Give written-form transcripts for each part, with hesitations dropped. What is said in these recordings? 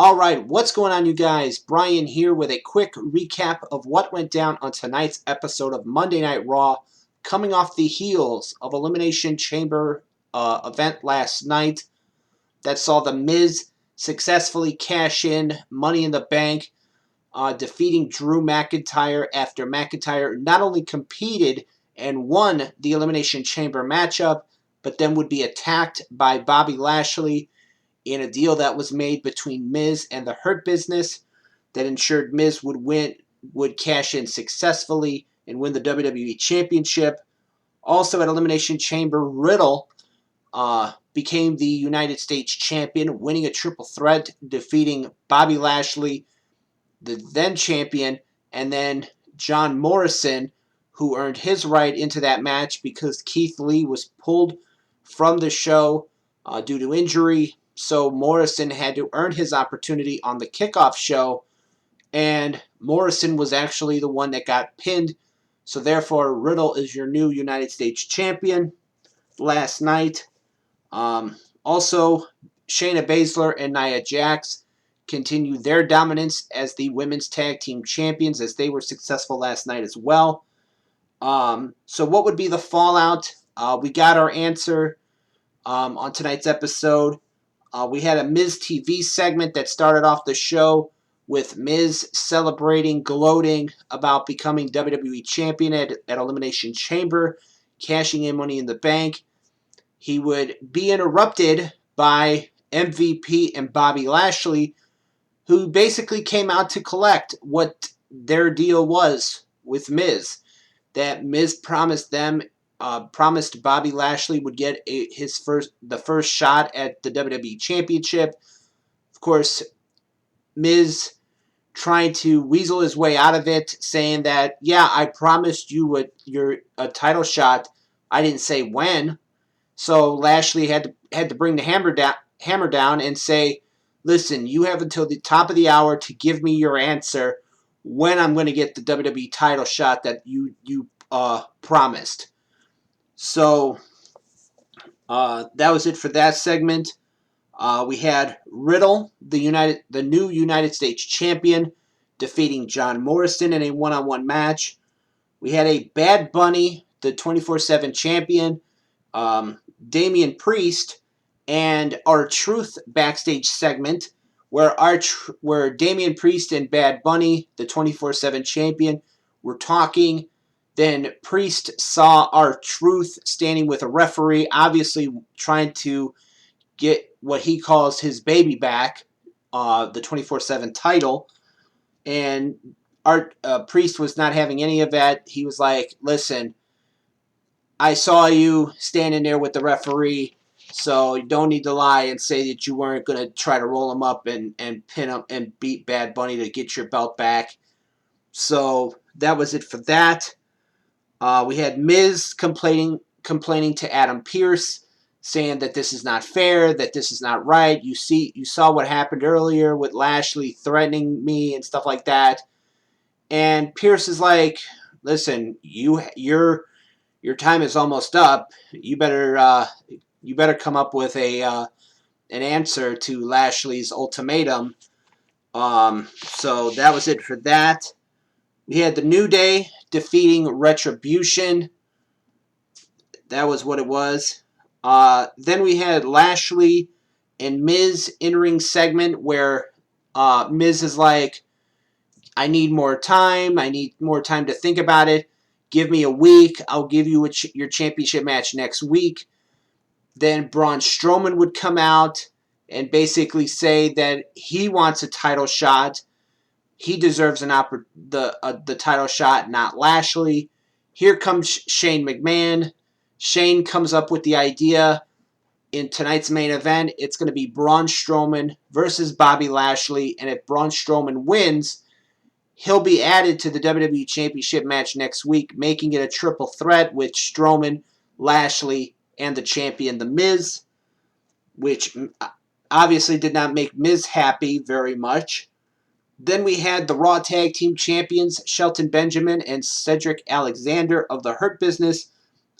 All right, what's going on, you guys? Brian here with a quick recap of what went down on tonight's episode of Monday Night Raw, coming off the heels of Elimination Chamber event last night that saw The Miz successfully cash in Money in the Bank, defeating Drew McIntyre after McIntyre not only competed and won the Elimination Chamber matchup, but then would be attacked by Bobby Lashley in a deal that was made between Miz and the Hurt Business that ensured Miz would cash in successfully and win the WWE Championship. Also at Elimination Chamber, Riddle became the United States Champion, winning a triple threat, defeating Bobby Lashley, the then champion, and then John Morrison, who earned his right into that match because Keith Lee was pulled from the show due to injury. So Morrison had to earn his opportunity on the kickoff show, and Morrison was actually the one that got pinned. So therefore, Riddle is your new United States Champion last night. Also, Shayna Baszler and Nia Jax continue their dominance as the women's tag team champions, as they were successful last night as well. So what would be the fallout? We got our answer on tonight's episode. We had a Miz TV segment that started off the show with Miz celebrating, gloating about becoming WWE Champion at Elimination Chamber, cashing in Money in the Bank. He would be interrupted by MVP and Bobby Lashley, who basically came out to collect what their deal was with Miz. That Miz promised Bobby Lashley would get the first shot at the WWE Championship. Of course, Miz trying to weasel his way out of it, saying that, yeah, I promised you a title shot. I didn't say when. So Lashley had to bring the hammer down and say, listen, you have until the top of the hour to give me your answer when I'm going to get the WWE title shot that you promised. So that was it for that segment. We had Riddle, the new United States Champion, defeating John Morrison in a one-on-one match. We had a Bad Bunny, the 24/7 champion, Damian Priest, and R-Truth backstage segment where Damian Priest and Bad Bunny, the 24/7 champion, were talking. Then Priest saw R-Truth standing with a referee, obviously trying to get what he calls his baby back, the 24/7 title. And Priest was not having any of that. He was like, listen, I saw you standing there with the referee, so you don't need to lie and say that you weren't going to try to roll him up and pin him and beat Bad Bunny to get your belt back. So that was it for that. We had Miz complaining to Adam Pearce, saying that this is not fair, that this is not right. You saw what happened earlier with Lashley threatening me and stuff like that. And Pearce is like, listen, your time is almost up. You better come up with an answer to Lashley's ultimatum. So that was it for that. We had the New Day defeating Retribution. That was what it was. Then we had Lashley and Miz in-ring segment where Miz is like, I need more time. I need more time to think about it. Give me a week. I'll give you your championship match next week. Then Braun Strowman would come out and basically say that he wants a title shot. He deserves the title shot, not Lashley. Here comes Shane McMahon. Shane comes up with the idea in tonight's main event. It's going to be Braun Strowman versus Bobby Lashley. And if Braun Strowman wins, he'll be added to the WWE Championship match next week, making it a triple threat with Strowman, Lashley, and the champion, The Miz, which obviously did not make Miz happy very much. Then we had the Raw Tag Team Champions, Shelton Benjamin and Cedric Alexander of the Hurt Business,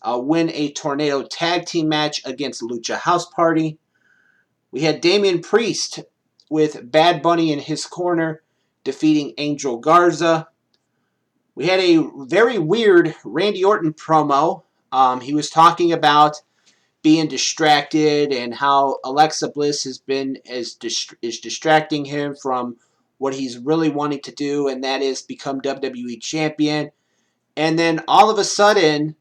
win a Tornado Tag Team match against Lucha House Party. We had Damian Priest with Bad Bunny in his corner, defeating Angel Garza. We had a very weird Randy Orton promo. He was talking about being distracted and how Alexa Bliss is distracting him from what he's really wanting to do, and that is become WWE champion. And then all of a sudden,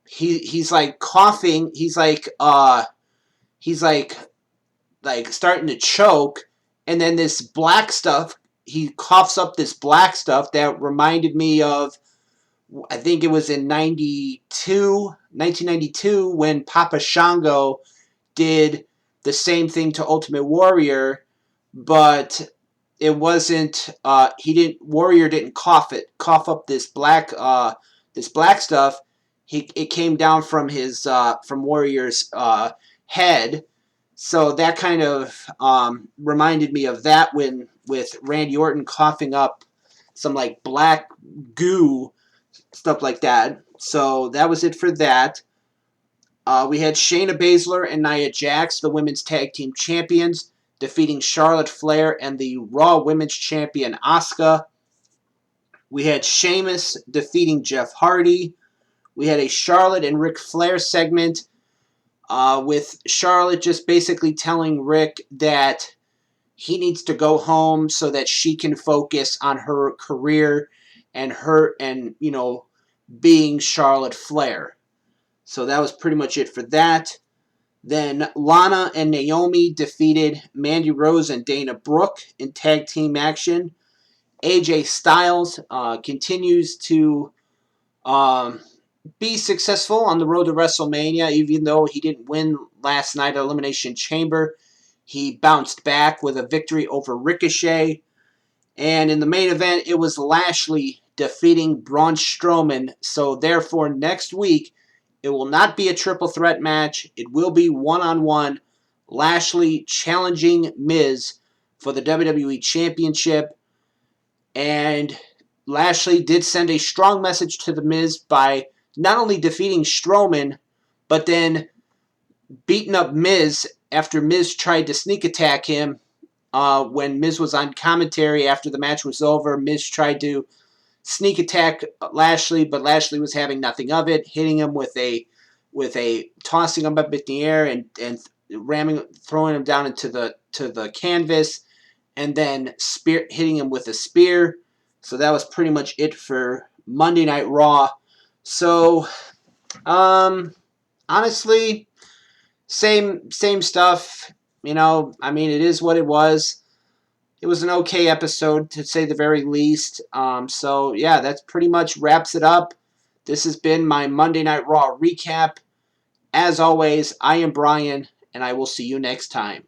he's like coughing. He's like starting to choke, and then this black stuff. He coughs up this black stuff that reminded me of, I think it was in 1992, when Papa Shango did the same thing to Ultimate Warrior, but it wasn't. Warrior didn't cough up this black stuff. It came down from from Warrior's head. So that kind of reminded me of that with Randy Orton coughing up some like black goo, stuff like that. So that was it for that. We had Shayna Baszler and Nia Jax, the women's tag team champions, defeating Charlotte Flair and the Raw women's champion Asuka. We had Sheamus defeating Jeff Hardy. We had a Charlotte and Ric Flair segment, with Charlotte just basically telling Rick that he needs to go home so that she can focus on her career and being Charlotte Flair. So that was pretty much it for that. Then Lana and Naomi defeated Mandy Rose and Dana Brooke in tag team action. AJ Styles continues to be successful on the road to WrestleMania, even though he didn't win last night at Elimination Chamber. He bounced back with a victory over Ricochet. And in the main event, it was Lashley defeating Braun Strowman. So therefore, next week, it will not be a triple threat match. It will be one-on-one. Lashley challenging Miz for the WWE Championship. And Lashley did send a strong message to the Miz by not only defeating Strowman, but then beating up Miz after Miz tried to sneak attack him. When Miz was on commentary after the match was over, Miz tried to sneak attack Lashley, but Lashley was having nothing of it, hitting him with a tossing him up in the air and throwing him down into the canvas, and then hitting him with a spear. So that was pretty much it for Monday Night Raw. So, honestly, same stuff. It is what it was. It was an okay episode, to say the very least. So, yeah, that's pretty much wraps it up. This has been my Monday Night Raw recap. As always, I am Brian, and I will see you next time.